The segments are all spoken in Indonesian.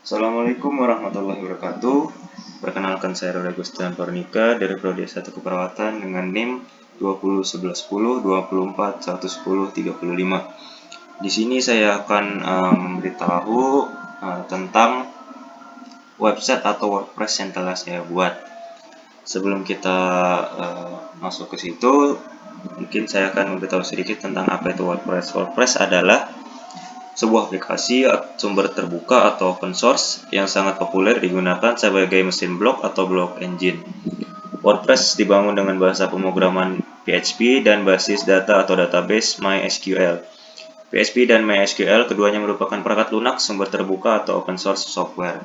Assalamualaikum warahmatullahi wabarakatuh. Perkenalkan, saya Roda Gustian Pornika dari Prodi S1 Keperawatan dengan NIM 201110 24 110 35. Di sini saya akan memberitahu tentang website atau WordPress yang telah saya buat. Sebelum kita masuk ke situ, mungkin saya akan memberitahu sedikit tentang apa itu WordPress. WordPress adalah sebuah aplikasi sumber terbuka atau open source yang sangat populer digunakan sebagai mesin blog atau blog engine. WordPress dibangun dengan bahasa pemrograman PHP dan basis data atau database MySQL. PHP dan MySQL keduanya merupakan perangkat lunak sumber terbuka atau open source software.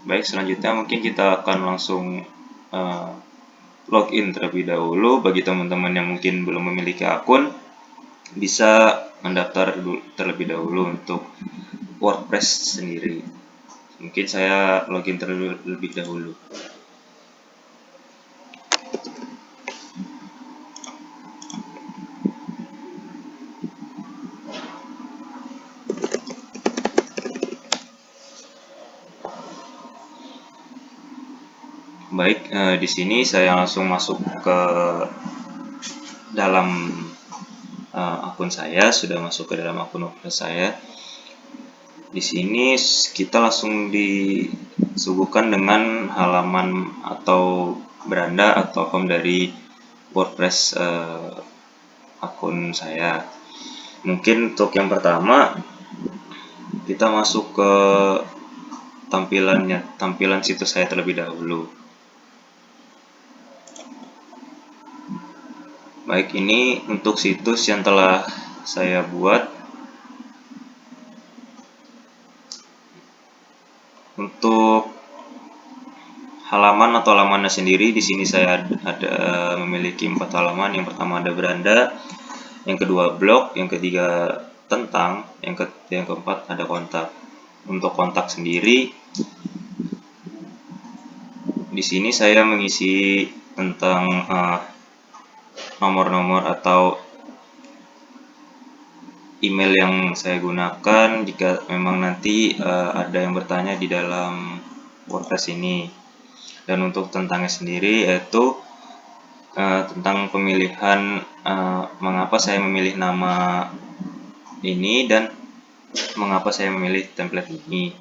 Baik, selanjutnya mungkin kita akan langsung login terlebih dahulu. Bagi teman-teman yang mungkin belum memiliki akun, bisa mendaftar terlebih dahulu untuk WordPress sendiri. Mungkin saya login terlebih dahulu. Baik, di sini saya langsung masuk ke dalam akun saya. Sudah masuk ke dalam akun WordPress saya. Di sini kita langsung disuguhkan dengan halaman atau beranda atau home dari WordPress akun saya. Mungkin untuk yang pertama kita masuk ke tampilan situs saya terlebih dahulu. Baik, ini untuk situs yang telah saya buat. Untuk halaman atau halamannya sendiri, di sini saya ada memiliki 4 halaman. Yang pertama ada beranda, yang kedua blog, yang ketiga tentang, yang keempat ada kontak. Untuk kontak sendiri, di sini saya mengisi tentang nomor-nomor atau email yang saya gunakan jika memang nanti ada yang bertanya di dalam WordPress ini. Dan untuk tentangnya sendiri yaitu tentang pemilihan mengapa saya memilih nama ini dan mengapa saya memilih template ini.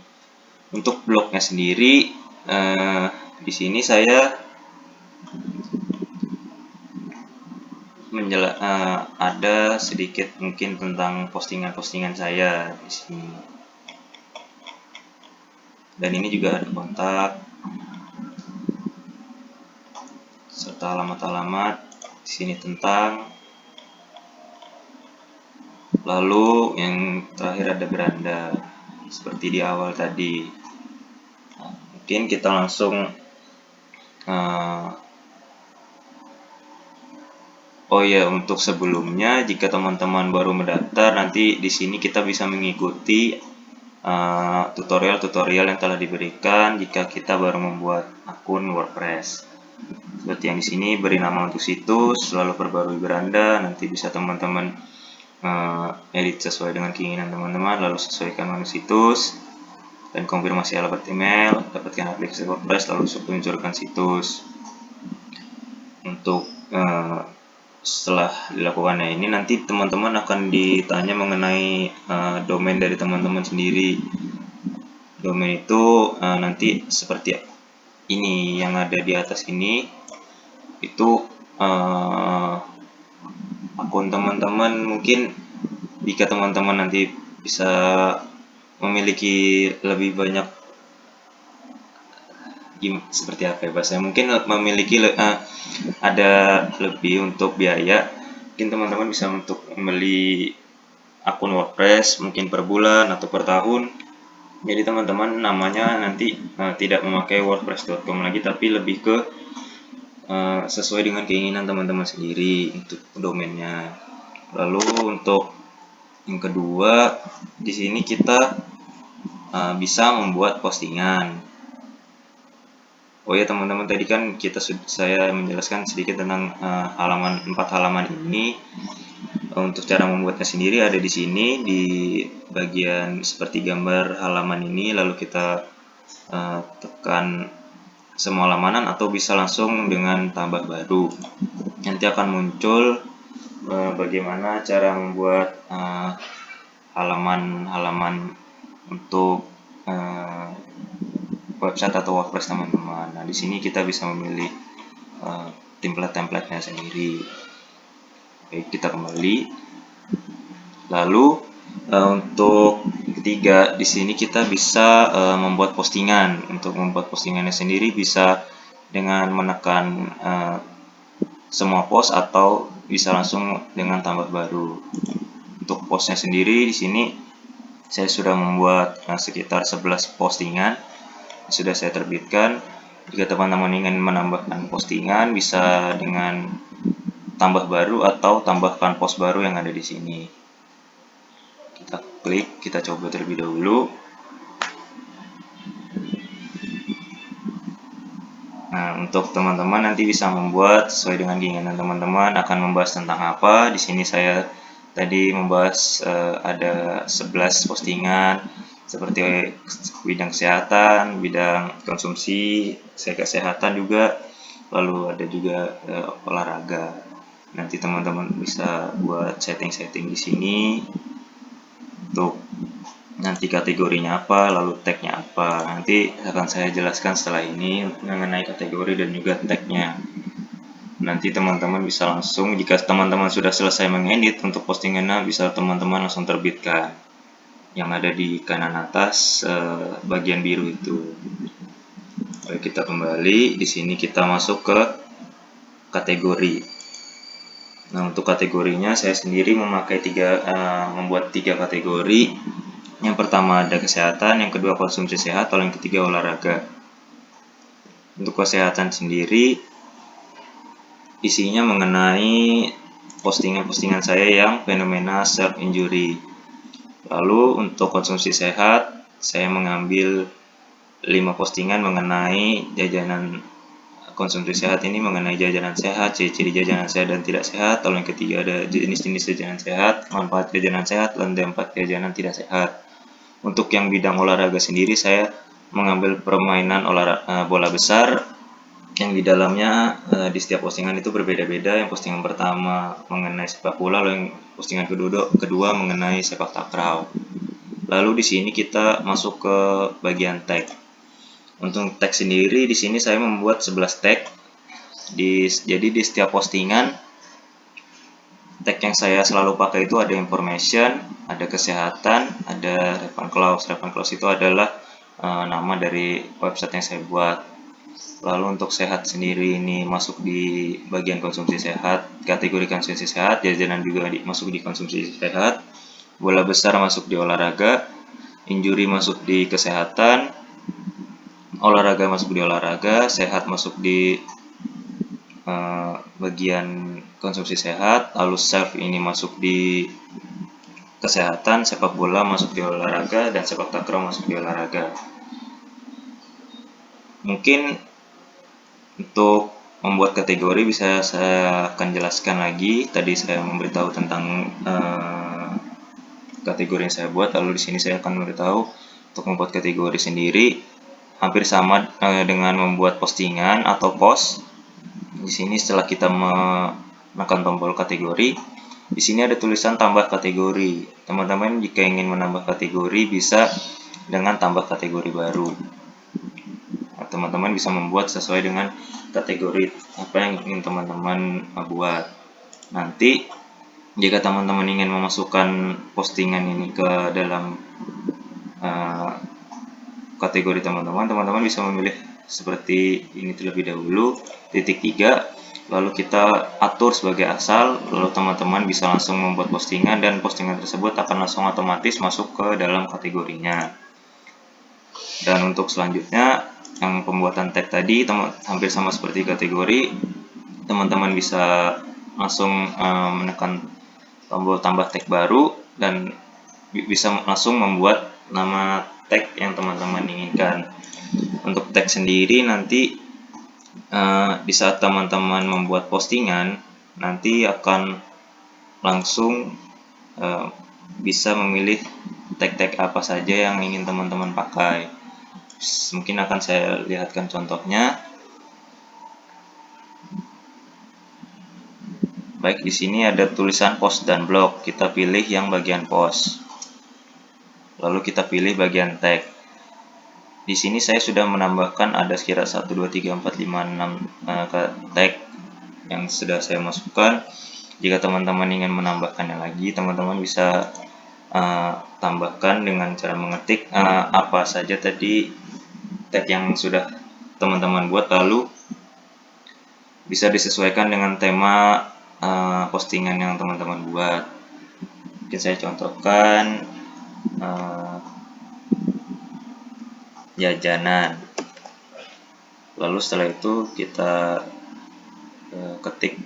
Untuk blognya sendiri, di sini saya ada sedikit mungkin tentang postingan-postingan saya di sini. Dan ini juga ada kontak serta alamat-alamat. Di sini tentang. Lalu yang terakhir ada beranda seperti di awal tadi. Nah, mungkin kita langsung oh ya, untuk sebelumnya jika teman-teman baru mendaftar, nanti di sini kita bisa mengikuti tutorial-tutorial yang telah diberikan jika kita baru membuat akun WordPress. Seperti yang di sini, beri nama untuk situs, lalu perbarui beranda, nanti bisa teman-teman edit sesuai dengan keinginan teman-teman, lalu sesuaikan nama situs dan konfirmasi alamat email, dapatkan aplikasi WordPress, lalu luncurkan situs. Untuk setelah dilakukannya ini, nanti teman-teman akan ditanya mengenai domain dari teman-teman sendiri. Domain itu nanti seperti ini yang ada di atas ini, itu akun teman-teman. Mungkin jika teman-teman nanti bisa memiliki lebih banyak seperti apa ya bahasanya, mungkin memiliki ada lebih untuk biaya, mungkin teman-teman bisa untuk membeli akun WordPress mungkin per bulan atau per tahun. Jadi teman-teman namanya nanti tidak memakai wordpress.com lagi, tapi lebih ke sesuai dengan keinginan teman-teman sendiri untuk domainnya. Lalu untuk yang kedua, di sini kita bisa membuat postingan. Oh ya teman-teman, tadi kan saya menjelaskan sedikit tentang 4 halaman ini. Untuk cara membuatnya sendiri ada di sini di bagian seperti gambar halaman ini, lalu kita tekan semua halaman atau bisa langsung dengan tambah baru. Nanti akan muncul bagaimana cara membuat halaman-halaman untuk website atau WordPress teman-teman. Nah, di sini kita bisa memilih template-templatenya sendiri. Baik, kita kembali. Lalu untuk ketiga, di sini kita bisa membuat postingan. Untuk membuat postingannya sendiri bisa dengan menekan semua post atau bisa langsung dengan tambah baru. Untuk postnya sendiri di sini saya sudah membuat sekitar 11 postingan sudah saya terbitkan. Jika teman-teman ingin menambahkan postingan bisa dengan tambah baru atau tambahkan post baru yang ada di sini. Kita klik, kita coba terlebih dahulu. Nah, untuk teman-teman nanti bisa membuat sesuai dengan keinginan teman-teman akan membahas tentang apa. Di sini saya tadi membahas ada 11 postingan seperti bidang kesehatan, bidang konsumsi, kesehatan juga, lalu ada juga olahraga. Nanti teman-teman bisa buat setting-setting di sini untuk nanti kategorinya apa, lalu tagnya apa. Nanti akan saya jelaskan setelah ini mengenai kategori dan juga tagnya. Nanti teman-teman bisa langsung, jika teman-teman sudah selesai mengedit untuk postingannya, bisa teman-teman langsung terbitkan. Yang ada di kanan atas bagian biru itu. Oke, kita kembali. Di sini kita masuk ke kategori. Nah, untuk kategorinya saya sendiri memakai membuat tiga kategori. Yang pertama ada kesehatan, yang kedua konsumsi sehat, lalu yang ketiga olahraga. Untuk kesehatan sendiri, isinya mengenai postingan-postingan saya yang fenomena self-injury. Lalu untuk konsumsi sehat, saya mengambil 5 postingan mengenai jajanan konsumsi sehat ini mengenai jajanan sehat, ciri-ciri jajanan sehat dan tidak sehat. Lalu yang ketiga ada jenis-jenis jajanan sehat, manfaat jajanan sehat, dan dampak jajanan tidak sehat. Untuk yang bidang olahraga sendiri saya mengambil permainan bola besar yang di dalamnya di setiap postingan itu berbeda-beda. Yang postingan pertama mengenai sepak bola, lalu yang postingan kedua mengenai sepak takraw. Lalu di sini kita masuk ke bagian tag. Untuk tag sendiri di sini saya membuat 11 tag. Jadi di setiap postingan tag yang saya selalu pakai itu ada information, ada kesehatan, ada reference clause. Reference clause itu adalah nama dari website yang saya buat. Lalu untuk sehat sendiri ini masuk di bagian konsumsi sehat, kategori konsumsi sehat, jajanan juga masuk di konsumsi sehat, bola besar masuk di olahraga, injury masuk di kesehatan, olahraga masuk di olahraga, sehat masuk di bagian konsumsi sehat, lalu self ini masuk di kesehatan, sepak bola masuk di olahraga, dan sepak takraw masuk di olahraga. Mungkin untuk membuat kategori bisa saya akan jelaskan lagi. Tadi saya memberitahu tentang kategori yang saya buat, lalu di sini saya akan memberitahu untuk membuat kategori sendiri. Hampir sama dengan membuat postingan atau post. Di sini setelah kita menekan tombol kategori, di sini ada tulisan tambah kategori. Teman-teman jika ingin menambah kategori bisa dengan tambah kategori baru. Teman-teman bisa membuat sesuai dengan kategori apa yang ingin teman-teman buat. Nanti jika teman-teman ingin memasukkan postingan ini ke dalam kategori teman-teman bisa memilih seperti ini terlebih dahulu, titik 3, lalu kita atur sebagai asal, lalu teman-teman bisa langsung membuat postingan dan postingan tersebut akan langsung otomatis masuk ke dalam kategorinya. Dan untuk selanjutnya yang pembuatan tag tadi hampir sama seperti kategori, teman-teman bisa langsung menekan tombol tambah tag baru dan bisa langsung membuat nama tag yang teman-teman inginkan. Untuk tag sendiri nanti di saat teman-teman membuat postingan nanti akan langsung bisa memilih tag-tag apa saja yang ingin teman-teman pakai. Mungkin akan saya lihatkan contohnya. Baik, di sini ada tulisan post dan blog. Kita pilih yang bagian post. Lalu kita pilih bagian tag. Di sini saya sudah menambahkan ada sekira 1, 2, 3, 4, 5, 6 tag yang sudah saya masukkan. Jika teman-teman ingin menambahkannya lagi, teman-teman bisa tambahkan dengan cara mengetik apa saja tadi tag yang sudah teman-teman buat, lalu bisa disesuaikan dengan tema postingan yang teman-teman buat. Mungkin saya contohkan jajanan. Lalu setelah itu kita ketik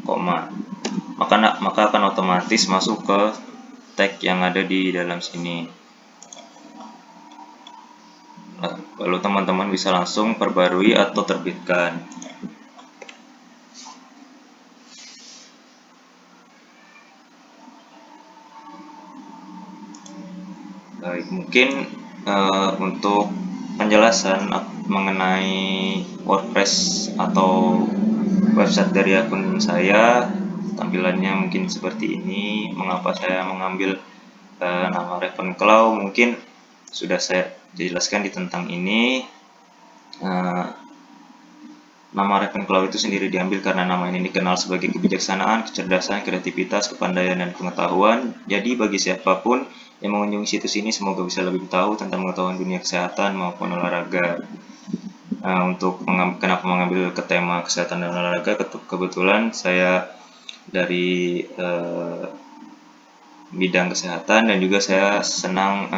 koma, maka akan otomatis masuk ke tag yang ada di dalam sini. Lalu teman-teman bisa langsung perbarui atau terbitkan. Baik, mungkin untuk penjelasan mengenai WordPress atau website dari akun saya, tampilannya mungkin seperti ini. Mengapa saya mengambil nama Ravenclaw, mungkin sudah saya jelaskan di tentang ini. Nama Ravenclaw itu sendiri diambil karena nama ini dikenal sebagai kebijaksanaan, kecerdasan, kreativitas, kepandaian, dan pengetahuan. Jadi bagi siapapun yang mengunjungi situs ini, semoga bisa lebih tahu tentang pengetahuan dunia kesehatan maupun olahraga. Kenapa mengambil ke tema kesehatan dan olahraga? Kebetulan saya dari bidang kesehatan, dan juga saya senang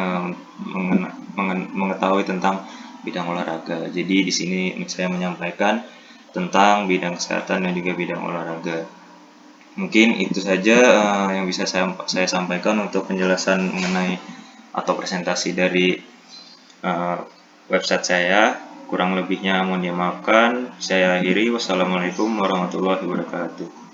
mengetahui tentang bidang olahraga. Jadi di sini saya menyampaikan tentang bidang kesehatan dan juga bidang olahraga. Mungkin itu saja yang bisa saya sampaikan untuk penjelasan mengenai atau presentasi dari website saya. Kurang lebihnya mohon dimaafkan. Saya akhiri. Wassalamualaikum warahmatullahi wabarakatuh.